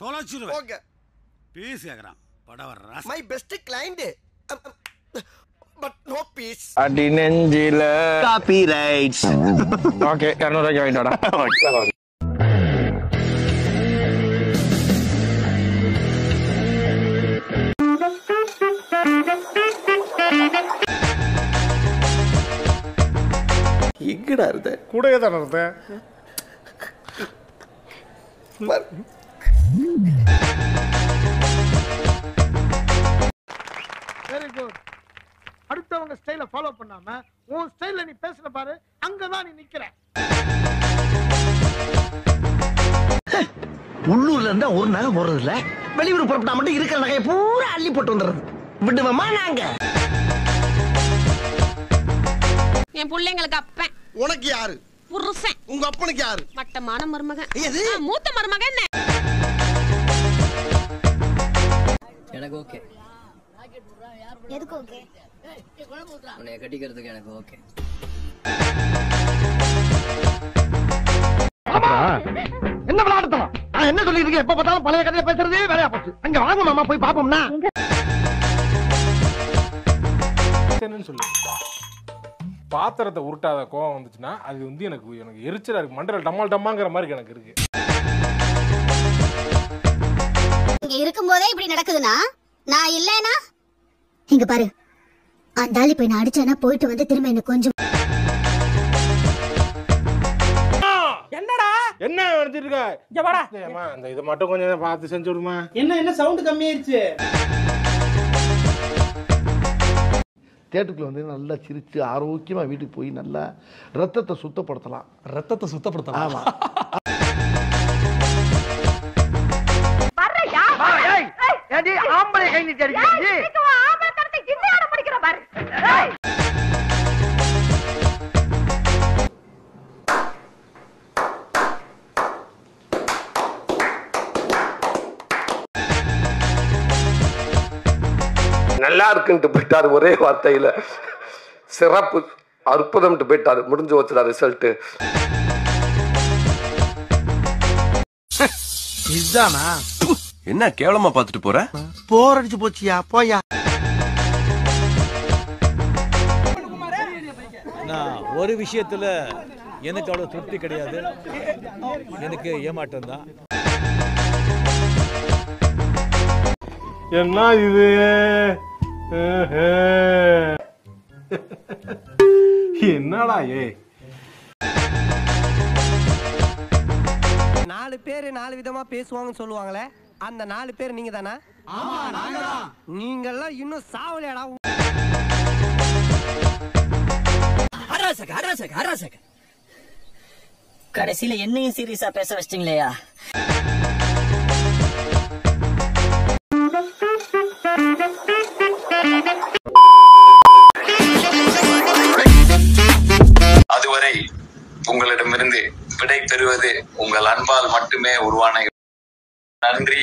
தொலைச்சிருவேன். Okay. Fees கேக்குறான். படவர் ராஸ். My best client. But no fees. அடி நெஞ்சில காப்பிரைட்ஸ். ஓகே 200 ரூபாய்க்கு வாங்கிட்டோடா. எங்கடா இருந்த? கூடவே தான இருந்தேன். Very good. அடுத்தவங்க ஸ்டைல ஃபாலோ பண்ணாம உன் ஸ்டைல்ல நீ பேசுற பாரு, அங்கதான் நீ நிக்கிற. உள்ளூர்ல இருந்தா ஒரு நகை போடுறது இல்ல, வெளியூர் புறப்பட்டா மட்டும் இருக்கிற நகையை பூரா அள்ளி போட்டு வந்துடுறது. விடுவோமா நாங்க? என் பிள்ளைங்களுக்கு அப்பன். உனக்கு யாரு? புருஷன். உங்க அப்பனுக்கு யாரு? மட்டமான மருமகன். எது? மூத்த மருமகன். எனக்கு ஓகே. எதுக்கு ஓகே? உன்னை கட்டிக்கிறதுக்கு எனக்கு ஓகே. என்ன விளையாடுறோம்? நான் என்ன சொல்லிட்டு இருக்கேன்? எப்ப பார்த்தாலும் பழைய கதையை பேசுறதே வேலையா போச்சு. அங்க வாங்க மாமா, போய் பாப்போம்னா. என்னன்னு சொல்லு. பாத்திரத்தை உருட்டாத கோவம் வந்துச்சுன்னா அது வந்து எனக்கு எரிச்சலா இருக்கு. மண்டல டம்மால் டம்மாங்கிற மாதிரி எனக்கு இருக்கு. இங்க இருக்கும்போதே இப்படி நடக்குதுன்னா நான் இல்லைனா இங்க பாரு, அந்த ஆளு போய் நான் அடிச்சேன்னா போயிட்டு வந்து திரும்ப என்ன கொஞ்சம். என்னடா என்ன நினைச்சிட்டு இருக்க? இங்க வாடா. ஏமா அந்த இதை மட்டும் கொஞ்சம் பார்த்து செஞ்சு விடுமா. என்ன சவுண்ட் கம்மியாயிருச்சு? தேட்டருக்குள்ள வந்து நல்லா சிரிச்சு ஆரோக்கியமா வீட்டுக்கு போய் நல்லா ரத்தத்தை சுத்தப்படுத்தலாம். ரத்தத்தை சுத்தப்படுத்தலாம். ஆமா. ஆம்பளை கை நீட்டி அடிக்கிறீங்க. நல்லா இருக்குன்ட்டு போயிட்டாரு ஒரே வார்த்தையில. சிறப்பு, அற்புதம் போயிட்டாரு. முடிஞ்சு வச்சுடா ரிசல்ட். இதுதானா? என்ன கேவலமா பாத்துட்டு போற? போர் அடிச்சு போச்சியா? போயா. ஒரு விஷயத்துல எனக்கு அவ்வளவு திருப்தி கிடையாது. எனக்கு ஏமாற்றம் தான். என்ன இது? என்னடா ஏ? 4 பேர் 4 விதமா பேசுவாங்கன்னு சொல்லுவாங்களே, அந்த 4 பேர் நீங்க தானா? ஆமா, நாங்க தான். நீங்க எல்லாம் இன்னும் சாவலையடா. அரசக கடைசியில என்னையும் சீரியஸா பேச வச்சிட்டீங்களேயா? அதுவரை உங்களிடமிருந்து விடை பெறுவது உங்கள் அன்பால் மட்டுமே உருவான. நன்றி.